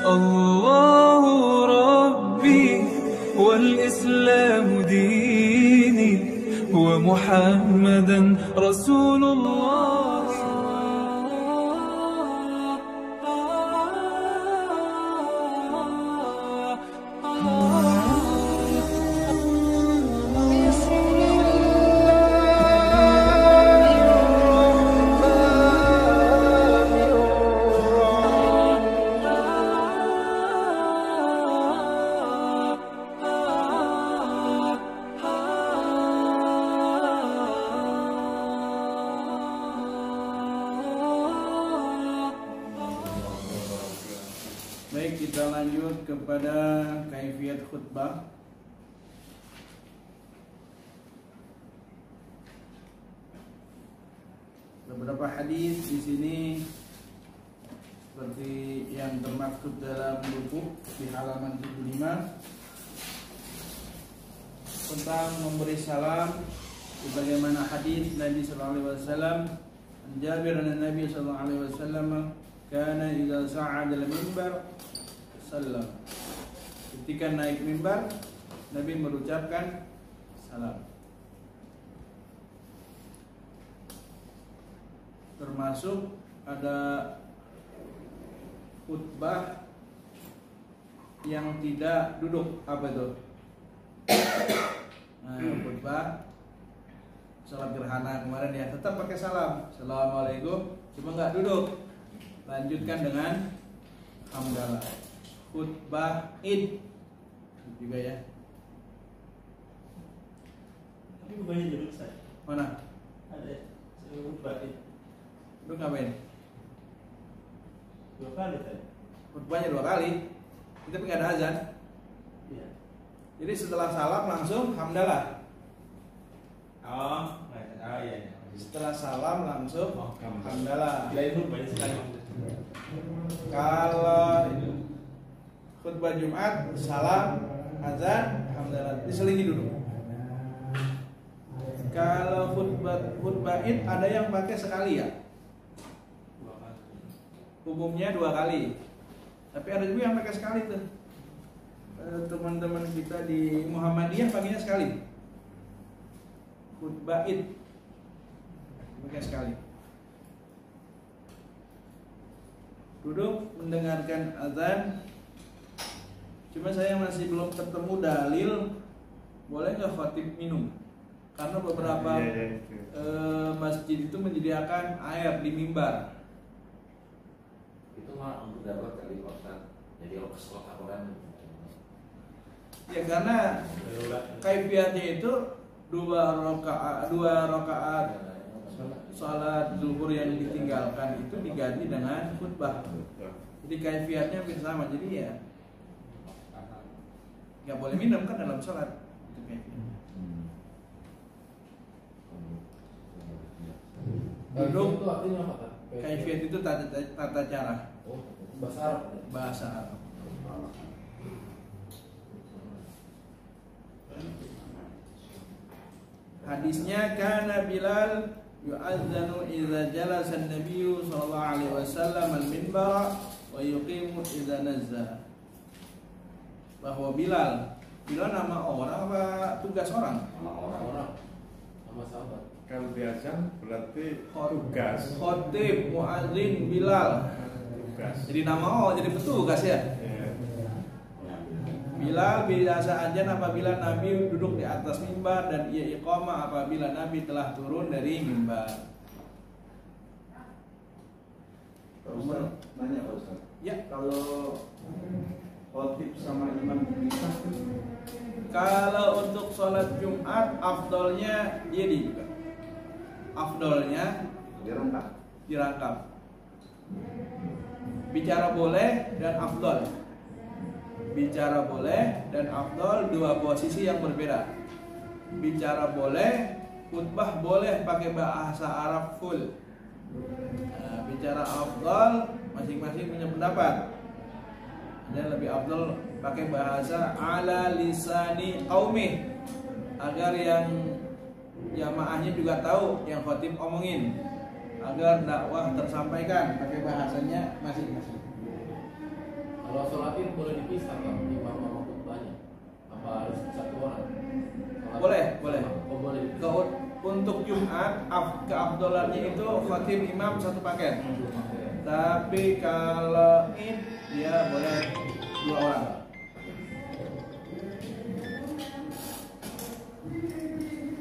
الله ربي والإسلام ديني ومحمدا رسول الله. Baik, kita lanjut kepada kaifiyat khutbah. Beberapa hadis di sini seperti yang termaktub dalam buku di halaman 75 tentang memberi salam, sebagaimana hadis Nabi sallallahu alaihi wasallam, Jabir an Nabi sallallahu alaihi wasallam kana idza sa'ada al-mimbar sallam. Ketika naik mimbar, Nabi mengucapkan salam. Termasuk ada khutbah yang tidak duduk, apa itu? Nah, khutbah salat gerhana kemarin ya, tetap pakai salam. Assalamualaikum, cuma nggak duduk. Lanjutkan dengan hamdalah. Khutbah Id juga ya. Tapi bukannya duduk saya. Mana? Ada khutbah Id. Duduk ngapain? 2 kali tadi. Khutbahnya 2 kali. Itu nggak ada azan. Iya. Jadi setelah salam langsung hamdalah. Oh iya. Setelah salam langsung hamdalah. Lain khutbahnya sekali. Kalau khutbah Jumat salam, azan, hamdalah, diselingi dulu. Kalau khutbah Id ada yang pakai sekali ya? 2 kali. Umumnya 2 kali. Tapi ada juga yang pakai sekali tuh. Teman-teman kita di Muhammadiyah pakainya sekali. Khutbah Id pakai sekali. Duduk mendengarkan azan. Cuma saya masih belum ketemu dalil boleh nggak khatib minum, karena beberapa masjid itu menyediakan air di mimbar. Itu mah untuk darurat kali Ustaz. Jadi kalau keselak orang. Ya karena kaifiatnya itu 2 rakaat salat zuhur yang ditinggalkan itu diganti dengan khutbah. Jadi kaifiatnya hampir sama. Jadi ya nggak boleh minum kan dalam salat. Itu kaifiatnya. Duduk itu artinya apa kan? kaifiat itu tata cara. Oh, bahasa Arab. Bahasa Arab. Hadisnya kana Bilal yu'adzanu idza jalasa an-nabiy sallallahu alaihi wasallam al-minbar wa yuqimu idza nazzala. Bahwa Bilal nama orang apa tugas orang? Orang sama sahabat. Kalau diazan berarti tugas. Khatib, muadzin, Bilal. Tugas. Jadi nama jadi petugas ya. Bilal biasa azan apabila Nabi duduk di atas mimbar dan ia iqamah apabila Nabi telah turun dari mimbar. Ustaz, nanya Pak Ustaz. Ya, Kalau khotib sama imam bisa? kalau untuk sholat Jumat afdolnya dia juga. Afdolnya dirangkap. Bicara boleh dan afdol. Bicara boleh dan afdol 2 posisi yang berbeda. Bicara boleh, khutbah boleh pakai bahasa Arab full. Nah, bicara afdol masing-masing punya pendapat. Ada yang lebih afdol pakai bahasa ala lisani qaumi agar yang jamaahnya juga tahu yang khatib omongin, agar dakwah tersampaikan pakai bahasanya masing-masing. Kalau Kalau sholat id boleh dipisah kan imam sama khutbahnya? Apa harus satu orang? Sholat Boleh, id boleh. sama- Oh boleh dipisah. Untuk Jumat, keafdolannya itu khatib imam satu paket. Tapi kalau id dia boleh 2 orang.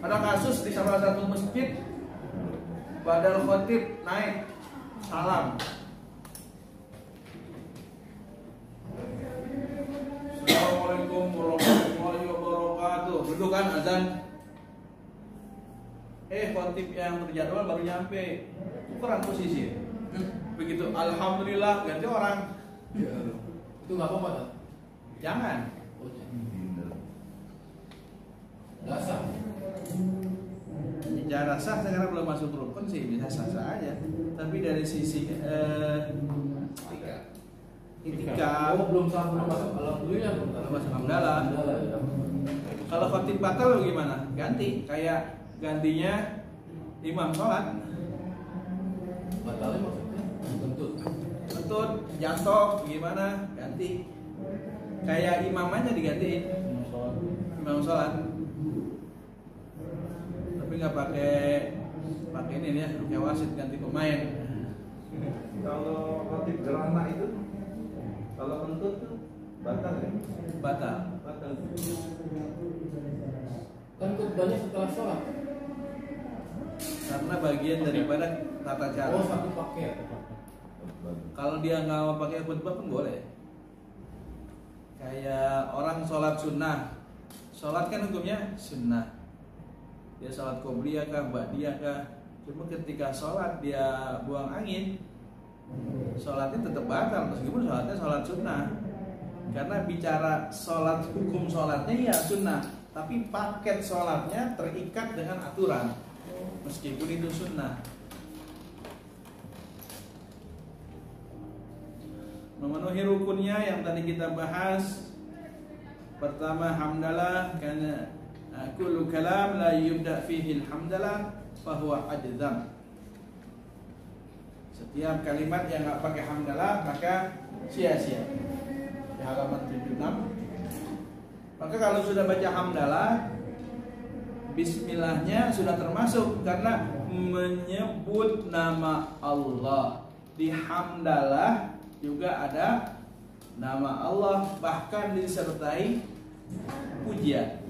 Ada kasus di salah satu masjid, badal khatib naik salam. Assalamualaikum warahmatullahi wabarakatuh. Duduk kan azan. Khatib yang terjadwal baru nyampe, kurang posisi. Begitu alhamdulillah ganti orang. Itu nggak apa-apa kan? Jangan. Oh, jangan. Nggak sah. Bicara sah sekarang belum masuk rukun sih, bisa sah-sah aja. Tapi dari sisi etika, Oh belum sah, belum masuk. Alhamdulillah belum masuk hamdalah. Ya. Kalau khatib batal gimana? Ganti, kayak gantinya imam sholat, Batalnya maksudnya kentut. kentut, jatuh, gimana? Ganti. Kayak imamannya digantiin, imam sholat. Tapi nggak pakai ini ya, pakai wasit ganti pemain. Kalau khatib celana itu, kalau kentut tuh batal ya? Batal. Batal. Kan khutbahnya setelah sholat. Karena bagian daripada tata cara. Oh satu paket. Kalau dia nggak mau pakai khutbah pun boleh. Kayak orang sholat sunnah, sholat kan hukumnya sunnah. Dia sholat qobliyah kah, ba'diyah kah. Cuma ketika sholat dia buang angin, sholatnya tetap batal meskipun sholatnya sholat sunnah. Karena bicara sholat, hukum sholatnya ya sunnah, tapi paket sholatnya terikat dengan aturan meskipun itu sunnah. Memenuhi rukunnya yang tadi kita bahas. Pertama hamdalah, karena kullu kalam la yubda fihi alhamdalah fahuwa ajzam. Setiap kalimat yang enggak pakai hamdalah maka sia-sia. Di halaman 76. Maka kalau sudah baca hamdalah, bismillahnya sudah termasuk karena menyebut nama Allah. Di hamdalah juga ada nama Allah, bahkan disertai pujian.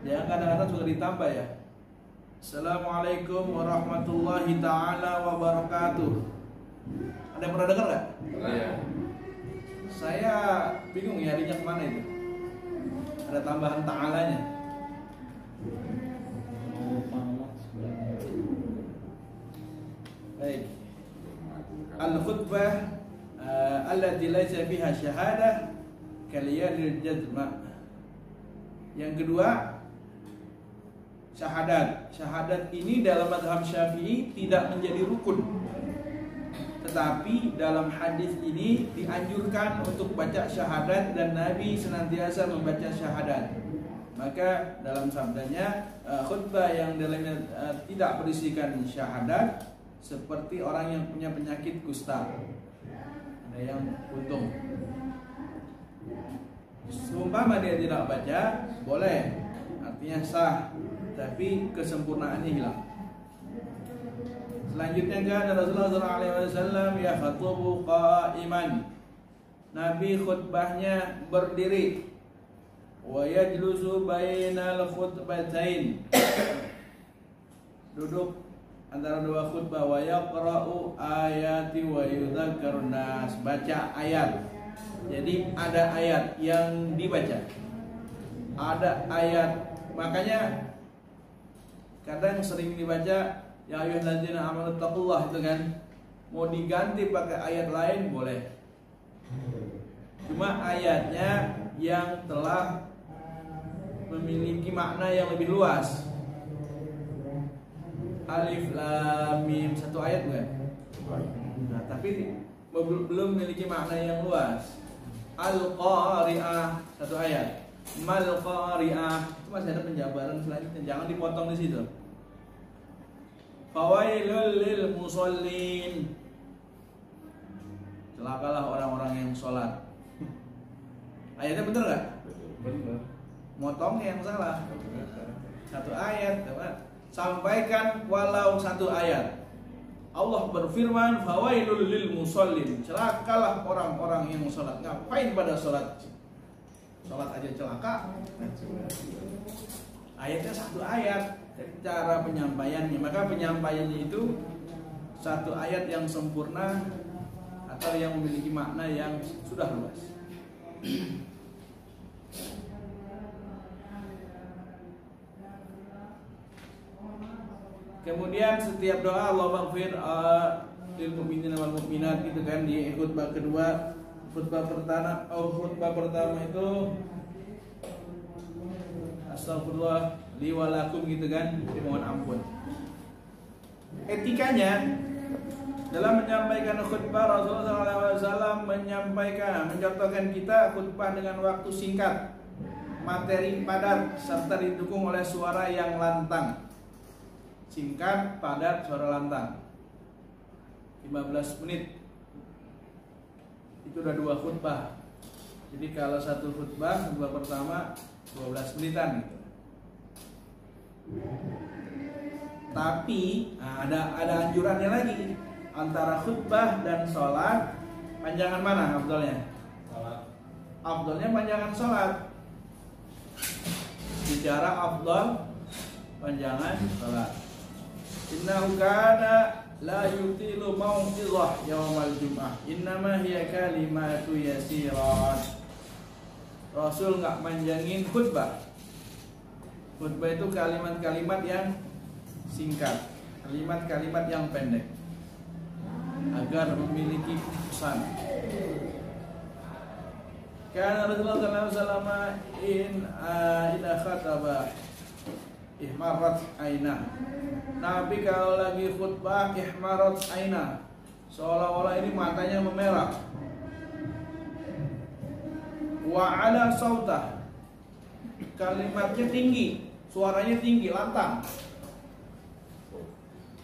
Jangan kadang-kadang suka ditambah ya. Assalamualaikum warahmatullahi ta'ala wabarakatuh. Ada yang pernah dengar gak? Iya. Saya bingung ya, adanya kemana itu? Ada tambahan ta'alanya. Baik. Al-khutbah allati laysa fiha syahadah kaliyadil jazma. Yang kedua, syahadat. Syahadat ini dalam mazhab Syafi'i tidak menjadi rukun. Tetapi dalam hadis ini dianjurkan untuk baca syahadat dan Nabi senantiasa membaca syahadat. Maka dalam sabdanya, khutbah yang dalamnya tidak berisikan syahadat seperti orang yang punya penyakit kusta. Ada yang buntung. Seumpama dia tidak baca, boleh, artinya sah, tapi kesempurnaannya hilang. Selanjutnya kan Rasulullah SAW ya khatubu qa'iman. Nabi khutbahnya berdiri. Wa yajlusu bainal khutbatain. Duduk antara dua khutbah. Wa yaqra'u ayati wa yudzakkar nas. Baca ayat. Jadi ada ayat yang dibaca. Ada ayat. Makanya kadang sering dibaca ya ayyuhalladzina amanu taqullah, itu kan. Mau diganti pakai ayat lain boleh. Cuma ayatnya yang telah memiliki makna yang lebih luas. Alif lam mim, satu ayat bukan? Nah, tapi belum memiliki makna yang luas. Al-Qari'ah, satu ayat. Mal-Qari'ah, itu masih ada penjabaran selanjutnya, jangan dipotong di situ. Fawailul lil musallin, celakalah orang-orang yang sholat. Ayatnya bener nggak? Benar. Motongnya yang salah. Satu ayat, teman. Sampaikan walau satu ayat. Allah berfirman, fawailul lil musallin. Celakalah orang-orang yang sholat. Ngapain pada sholat? Sholat aja celaka. Ayatnya satu ayat. Cara penyampaiannya, maka penyampaiannya itu satu ayat yang sempurna atau yang memiliki makna yang sudah luas. Kemudian setiap doa Allah maghfir lil mu'minin wal mu'minat gitu kan, di khutbah kedua, khutbah pertama itu astagfirullah li wa lakum gitu kan, dimohon ampun. Etikanya dalam menyampaikan khutbah, Rasulullah SAW mencontohkan kita khutbah dengan waktu singkat, materi padat, serta didukung oleh suara yang lantang. Singkat, padat, suara lantang. 15 menit itu udah 2 khutbah. Jadi kalau satu khutbah pertama 12 menitan gitu. Tapi ada anjurannya lagi, antara khutbah dan sholat, panjangan mana afdalnya? Salat. Afdalnya panjangan sholat. Bicara afdal panjangan sholat. Innahu kana la yutilu mau'izah yaumal jum'ah. Innama hiya kalimatu yasirat. Rasul nggak manjangin khutbah. Khutbah itu kalimat-kalimat yang singkat, kalimat-kalimat yang pendek, agar memiliki pesan. Karena Rasulullah SAW ina khataba ihmarat aina. Nabi kalau lagi khutbah ihmarat aina, seolah-olah ini matanya memerah. Wa ala sautah, kalimatnya tinggi, suaranya tinggi, lantang.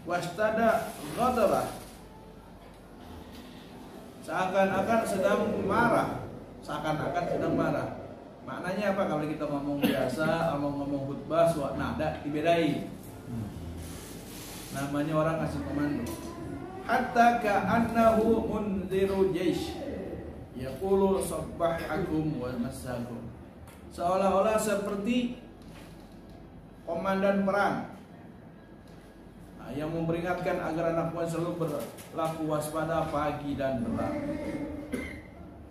Wastada ghadabah, seakan-akan sedang marah, seakan-akan sedang marah. Maknanya apa kalau kita ngomong biasa, ngomong khutbah, nada dibedain. Namanya orang ngasih komando. Hatta ka'annahu munziru jaish yaqulu sabbahakum wa massakum. Seolah-olah seperti komandan perang yang memperingatkan agar anak buah selalu berlaku waspada pagi dan petang.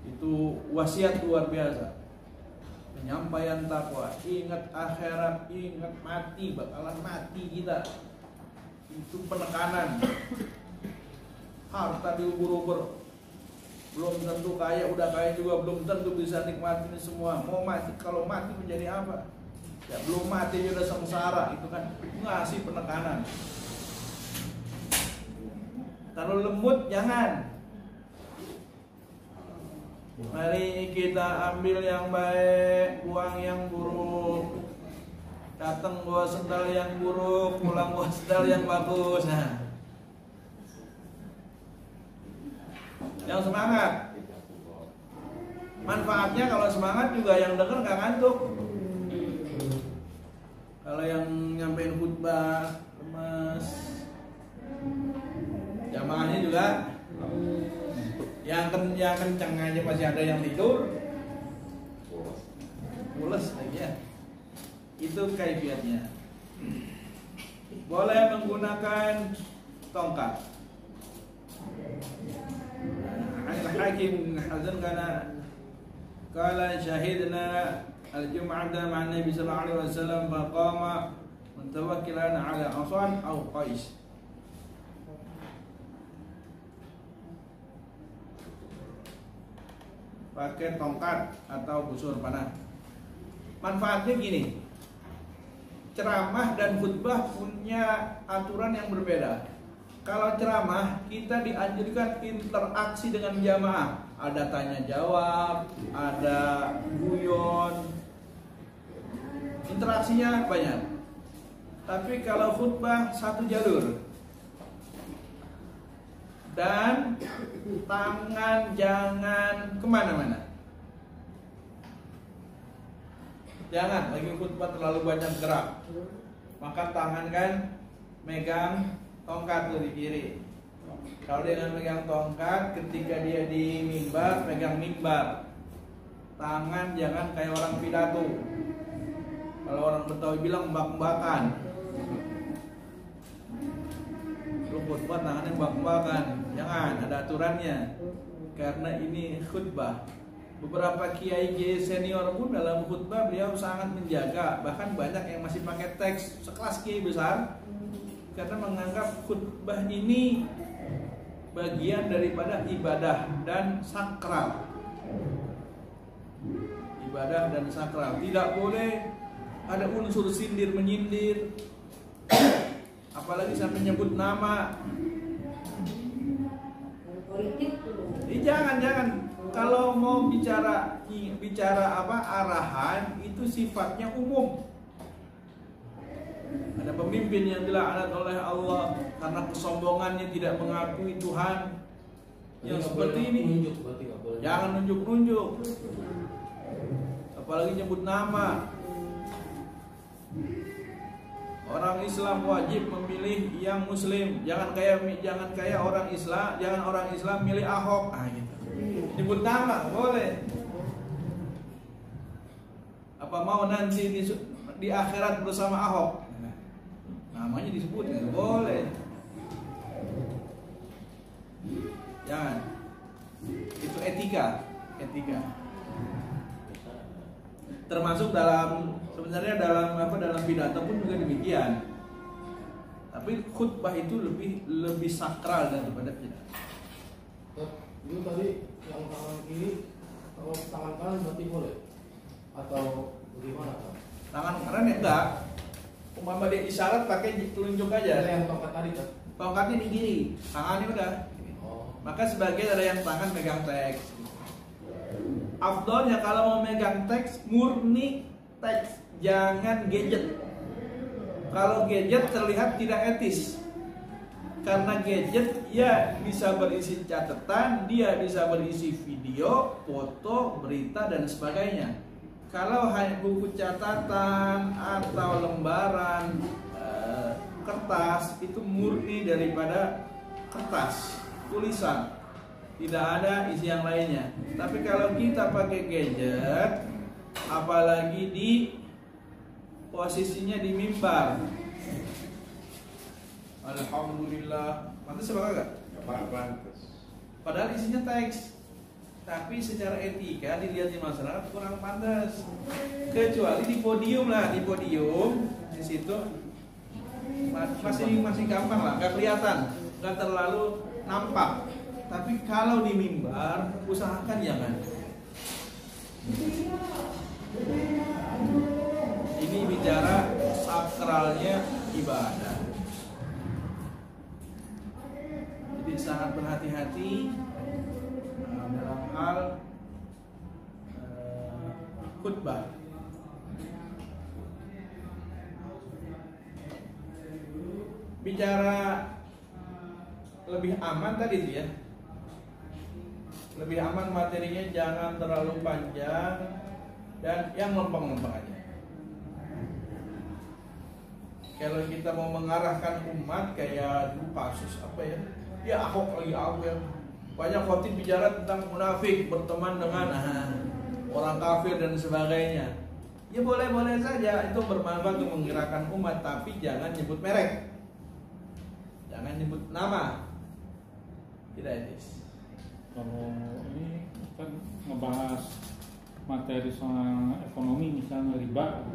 Itu wasiat luar biasa. Penyampaian takwa, ingat akhirat, ingat mati, bakalan mati kita. Itu penekanan. Harta diubur-ubur, belum tentu kaya, udah kaya juga belum tentu bisa nikmati ini semua. Mau mati, kalau mati menjadi apa? Ya belum mati udah sengsara, itu kan ngasih penekanan. Terlalu lembut jangan. Mari kita ambil yang baik, buang yang buruk. Datang bawa sendal yang buruk, pulang bawa sendal yang bagus. Nah, yang semangat. Manfaatnya kalau semangat juga yang denger gak ngantuk. Kalau yang nyampein khutbah lemes, jamaahnya juga yang kencang aja masih ada yang tidur, pules lagi ya. Itu kaifiatnya. Boleh menggunakan tongkat. Al-Hakim Hazan kala syahidna al-jum'ata ma'a Nabi sallallahu alaihi wasallam faqama mutawakkilan ala asan aw qais. Pakai tongkat atau busur panah. Manfaatnya gini, ceramah dan khutbah punya aturan yang berbeda. Kalau ceramah kita dianjurkan interaksi dengan jamaah, ada tanya jawab, ada guyon, interaksinya banyak. Tapi kalau khutbah satu jalur, dan tangan jangan kemana-mana. Jangan lagi khutbah terlalu banyak gerak. Maka tangan kan megang tongkat tuh di kiri. Kalau dia nggak megang tongkat, ketika dia di mimbar, megang mimbar. Tangan jangan kayak orang pidato. Kalau orang Betawi bilang mbak-mbakan. Lu khutbah tangannya mbak-mbakan. Jangan, ada aturannya. Karena ini khutbah. Beberapa kiai senior pun dalam khutbah beliau sangat menjaga. Bahkan banyak yang masih pakai teks sekelas kiai besar, karena menganggap khutbah ini bagian daripada ibadah dan sakral. Ibadah dan sakral. Tidak boleh ada unsur sindir menyindir, apalagi sampai nyebut nama. Jangan. Kalau mau bicara arahan itu sifatnya umum. Ada pemimpin yang dilaknat oleh Allah karena kesombongannya tidak mengakui Tuhan. Yang seperti ini jangan nunjuk-nunjuk, apalagi nyebut nama. Orang Islam wajib memilih yang Muslim. Jangan kayak orang Islam milih Ahok. Gitu. Nyebut nama boleh. Apa mau nanti di akhirat bersama Ahok? Namanya disebut itu boleh. Jangan. Itu etika. Termasuk sebenarnya dalam pidato pun juga demikian. Tapi khutbah itu lebih sakral daripada pidato. Itu tadi yang tangan kiri, kalau tangan kanan berarti boleh atau bagaimana Pak? Tangan kanan ya enggak. Umpama dia isyarat pakai telunjuk aja. Ada yang tongkat tadi kan? Tongkatnya di kiri, tangannya udah. Maka sebagian ada yang tangan megang teks. Afdolnya kalau mau megang teks, murni teks, jangan gadget. Kalau gadget terlihat tidak etis. Karena gadget ya bisa berisi catatan, dia bisa berisi video, foto, berita dan sebagainya. Kalau hanya buku catatan atau lembaran kertas, itu murni daripada kertas, tulisan, tidak ada isi yang lainnya. Tapi kalau kita pakai gadget, apalagi di posisinya di mimbar, alhamdulillah, pantas apa enggak? Pantas. Padahal isinya teks, tapi secara etika dilihat di masyarakat kurang pantas. Kecuali di podium lah, di situ masih gampang lah, nggak kelihatan, nggak terlalu nampak. Tapi kalau di mimbar, usahakan jangan. Ini bicara sakralnya ibadah. Jadi sangat berhati-hati dalam hal khutbah. Bicara lebih aman tadi itu ya. Lebih aman materinya, jangan terlalu panjang dan yang lempeng-lempeng aja. Kalau kita mau mengarahkan umat kayak dulu kasus apa ya? Ya Ahok lagi ya. Banyak khotib bicara tentang munafik, berteman dengan orang kafir dan sebagainya. Ya boleh-boleh saja, itu bermanfaat untuk menggerakkan umat, tapi jangan nyebut merek. Jangan nyebut nama. Tidak etis. Kalau ini kan ngebahas materi soal ekonomi, misalnya riba,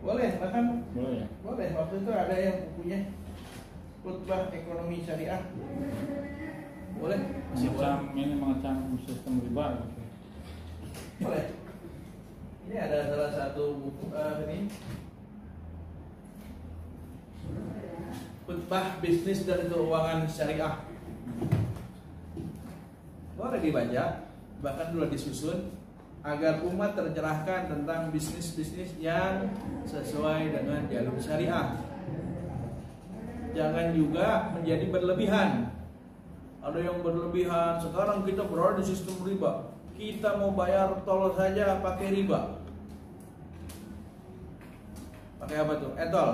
boleh, bahkan boleh ya? boleh. Waktu itu ada yang bukunya khutbah ekonomi syariah. Boleh, masih boleh. Ini mengecam sistem riba. Boleh. Ini ada salah satu buku ini khutbah bisnis dan keuangan syariah. Boleh dibaca, bahkan dulu disusun agar umat tercerahkan tentang bisnis-bisnis yang sesuai dengan jalur syariah. Jangan juga menjadi berlebihan. ada yang berlebihan. Sekarang kita berada di sistem riba. Kita mau bayar tol saja pakai riba. Pakai apa tuh? Etol.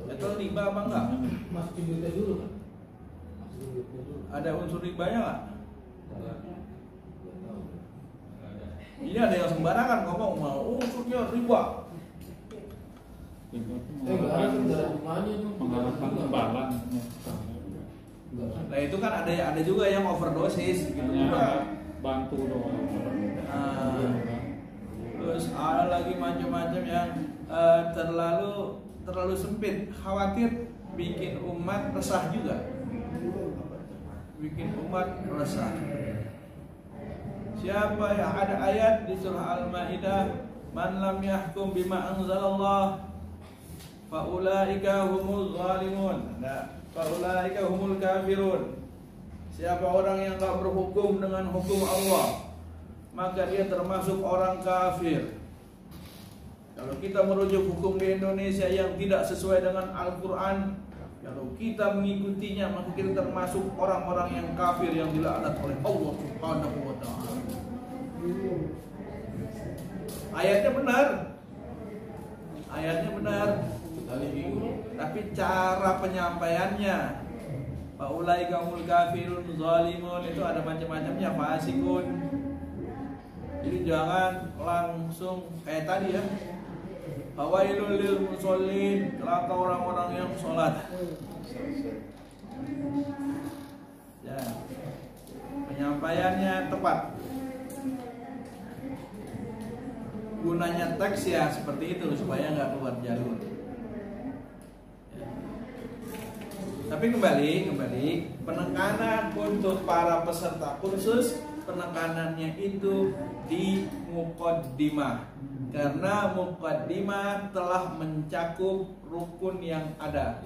Etol riba apa enggak? Masukin duitnya dulu kan? Masukin duitnya dulu. Ada unsur ribanya nggak? Nggak tahu. Ini ada yang sembarangan ngomong mau unsurnya riba. Itu Nggak ada hubungannya tuh. mengharapkan imbalan. Nah itu kan ada juga yang overdosis gitu. Hanya bantu doang. Nah, terus ada lagi macam-macam yang terlalu sempit, khawatir bikin umat resah juga. Bikin umat resah. Siapa yang ada ayat di surah Al-Maidah, man lam yahkum bima anzalallah faulaika humul zalimun. Nah, faulaika humul kafirun. Siapa orang yang tak berhukum dengan hukum Allah, maka dia termasuk orang kafir. Kalau kita merujuk hukum di Indonesia yang tidak sesuai dengan Al-Quran, kalau kita mengikutinya, maka kita termasuk orang-orang yang kafir yang dilaknat oleh Allah Subhanahu wa Ta'ala. Ayatnya benar, ayatnya benar, tapi cara penyampaiannya, faulaika humul kafirun zalimun, itu ada macam-macamnya, fasikun. Jadi jangan langsung kayak tadi ya, fawailul lil musallin, celaka orang-orang yang sholat. Ya, penyampaiannya tepat. Gunanya teks ya seperti itu supaya nggak keluar jalur. Ya. Tapi kembali penekanan untuk para peserta kursus, penekanannya itu di muqaddimah. Karena muqaddimah telah mencakup rukun yang ada,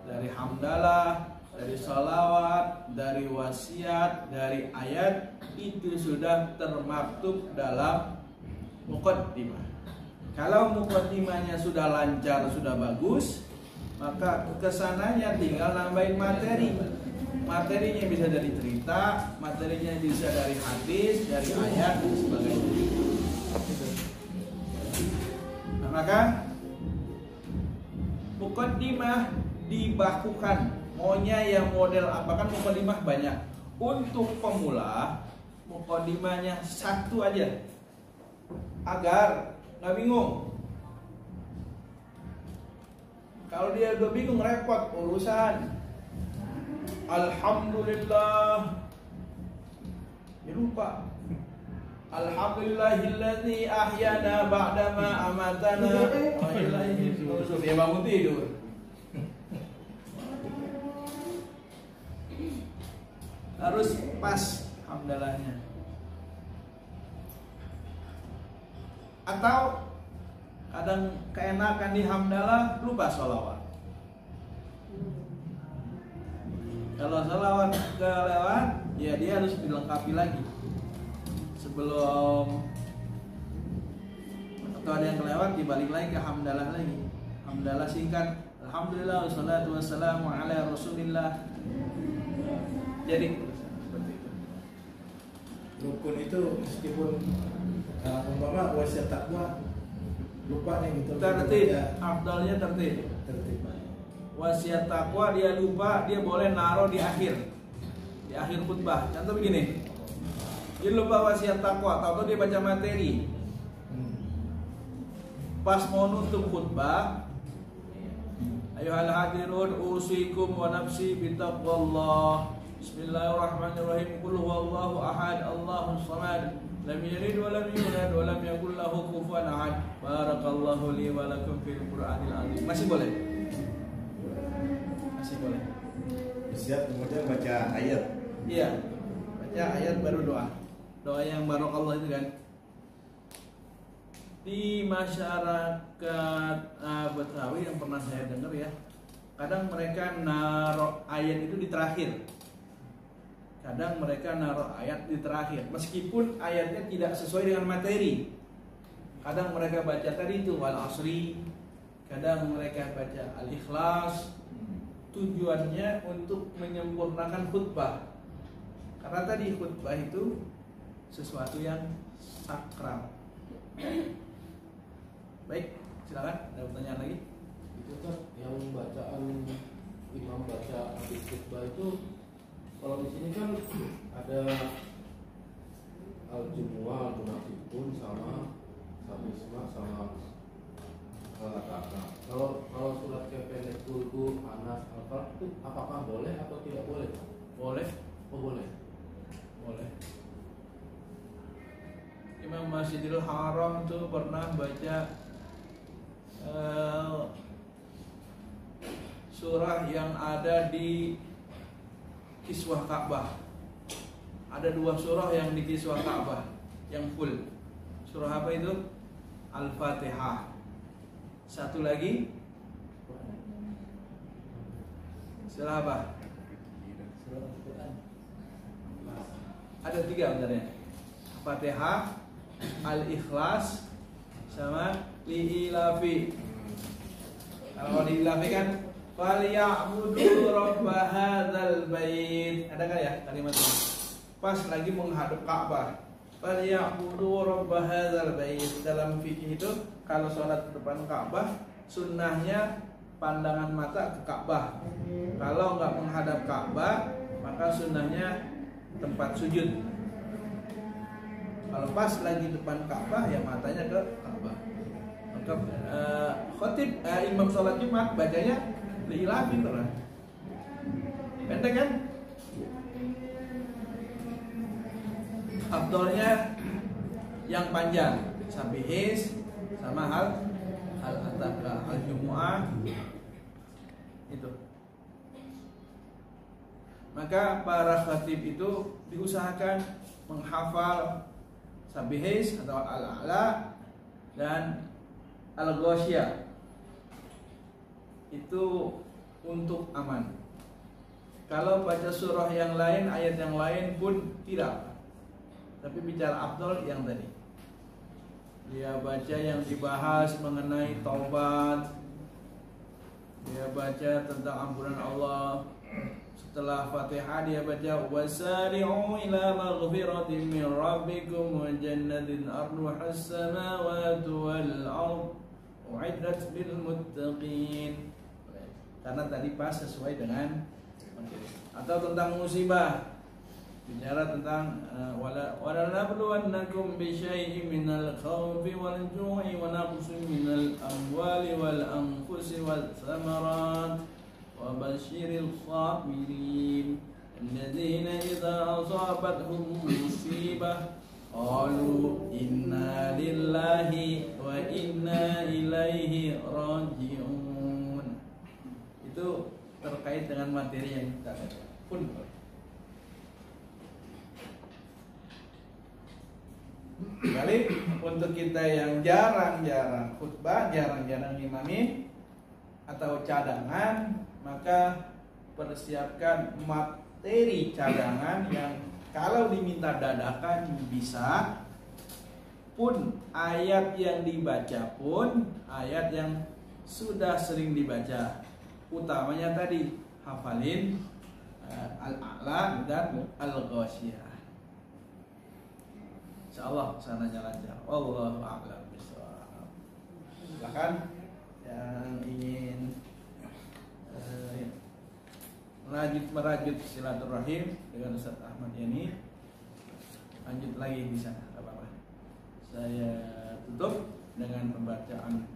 dari hamdalah, dari salawat, dari wasiat, dari ayat, itu sudah termaktub dalam muqaddimah. Kalau muqaddimahnya sudah lancar, sudah bagus, maka kesananya tinggal nambahin materi. Materinya bisa dari cerita, materinya bisa dari hadis, dari ayat dan sebagainya. Nah, maka muqaddimah dibakukan. Maunya yang model apa? Kan muqaddimah banyak. Untuk pemula, muqaddimahnya satu aja, agar nggak bingung. Kalau dia udah bingung, repot urusan. Alhamdulillah, dia lupa. Alhamdulillahilladzi ahyana ba'dama amatana wa ilaihi nusyur. Dia bangun tidur. Harus pas hamdalahnya. Atau kadang keenakan di hamdalah lupa sholawat. Kalau sholawat kelewat, ya dia harus dilengkapi lagi. Sebelum atau ada yang kelewat, dibalik lagi ke hamdalah lagi. Hamdalah singkat, alhamdulillah wassalatu wassalamu ala rasulillah. Jadi seperti itu. Rukun itu meskipun umpama wasiat takwa lupa nih gitu. Tertib, afdalnya tertib. Wasiat takwa dia lupa, dia boleh naruh di akhir khutbah. Contoh begini, dia lupa wasiat takwa, tahu dia baca materi. Pas mau nutup khutbah, ayyuhal hadirun usikum wa nafsi bitaqwallah. Bismillahirrahmanirrahim. Qul huwallahu ahad, Allahus samad. Lam yalid wa lam yulad wa lam yakul lahu kufuwan ahad. Barakallahu li wa lakum fil Qur'anil azim. Masih boleh? Masih boleh. Siap, kemudian baca ayat. Iya. Baca ayat baru doa. Doa yang barakallah itu kan. Di masyarakat Betawi yang pernah saya dengar ya, kadang mereka naruh ayat itu di terakhir. Kadang mereka naruh ayat di terakhir, meskipun ayatnya tidak sesuai dengan materi. Kadang mereka baca tadi itu wal asri, kadang mereka baca al-ikhlas, tujuannya untuk menyempurnakan khutbah. Karena tadi khutbah itu sesuatu yang sakral. Baik, silakan. Ada pertanyaan lagi? Itu kan yang bacaan imam baca habis khutbah itu, kalau di sini kan ada al-jumu'ah, al-munafiqun sama Isma sama al-Ataka. Kalau surat kepenek kulku, Anas, Al-Falaq itu apakah boleh atau tidak boleh? Boleh. Oh boleh. Boleh. Imam Masjidil Haram tuh pernah baca surah yang ada di kiswah Ka'bah. Ada 2 surah yang di kiswah Ka'bah yang full. Surah apa itu? Al-Fatihah. Satu lagi surah apa? Ada 3 sebenarnya. Fatihah, Al-Ikhlas, sama Li'ilafi. Kalau Li'ilafi kan Falyabudu Rabba hadzal bait. Ada kan ya kalimat ini? Pas lagi menghadap Ka'bah. Falyabudu Rabba hadzal bait. Dalam fikih itu kalau sholat ke depan Ka'bah, sunnahnya pandangan mata ke Ka'bah. Kalau nggak menghadap Ka'bah, maka sunnahnya tempat sujud. Kalau pas lagi depan Ka'bah, ya matanya ke Ka'bah. Maka khotib imam sholat Jumat bacanya Li'ilafi terus. Pendek kan? Afdolnya yang panjang, Sabihis sama Al-Ataka, Al-Jumu'ah itu. Maka para khatib itu diusahakan menghafal Sabihis atau Al-A'la dan Al-Ghasyiyah. Itu untuk aman. Kalau baca surah yang lain, ayat yang lain pun tidak. Tapi bicara afdal yang tadi. Dia baca yang dibahas mengenai taubat. Dia baca tentang ampunan Allah. Setelah Fatihah dia baca wasari'u ila maghfiratin min rabbikum wa jannatin arduha as-samawati wal ardh u'iddat lil muttaqin. Karena tadi pas sesuai dengan atau tentang musibah. Bicara tentang wala nabluwannakum bi syai'in minal khawfi wal ju'i wa naqsin minal amwali wal anfusi wal thamarat wa basyiril sabirin alladzina idza asabathum musibah qalu inna lillahi wa inna ilaihi raji'un. Itu terkait dengan materi yang kita baca pun. Kali untuk kita yang jarang-jarang khutbah, jarang-jarang ngimami atau cadangan, maka persiapkan materi cadangan yang kalau diminta dadakan bisa, pun ayat yang dibaca pun ayat yang sudah sering dibaca. Utamanya tadi hafalin Al-A'la dan Al-Ghasyiyah. Insyaallah sananya lancar. Wallahu a'lam bishawab. Silakan yang ingin merajut silaturahim dengan Ustaz Ahmad Yani, lanjut lagi di sana, enggak apa-apa. Saya tutup dengan pembacaan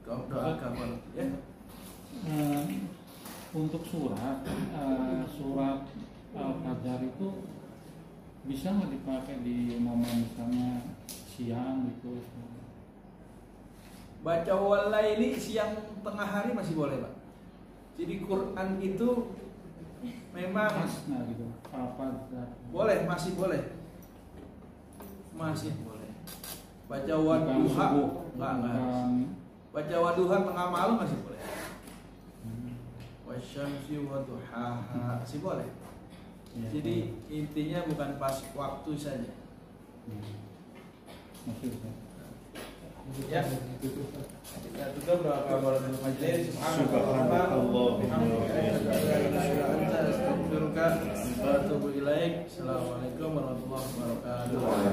doa kafarat ya. Untuk surat Al-Fajr itu bisa nggak dipakai di momen misalnya siang gitu? Baca walaili siang tengah hari masih boleh, Pak. Jadi Quran itu memang Nah gitu. Al-Fajr. boleh, masih boleh. Masih boleh. Baca wadduha enggak harus. Baca wadduha tengah malam masih boleh. Wasyamsi wadduhaha masih boleh. Ya, Jadi intinya bukan pas waktu saja. Masih. Ya. Kita tutup doa kafaratul majelis. Assalamualaikum warahmatullahi wabarakatuh.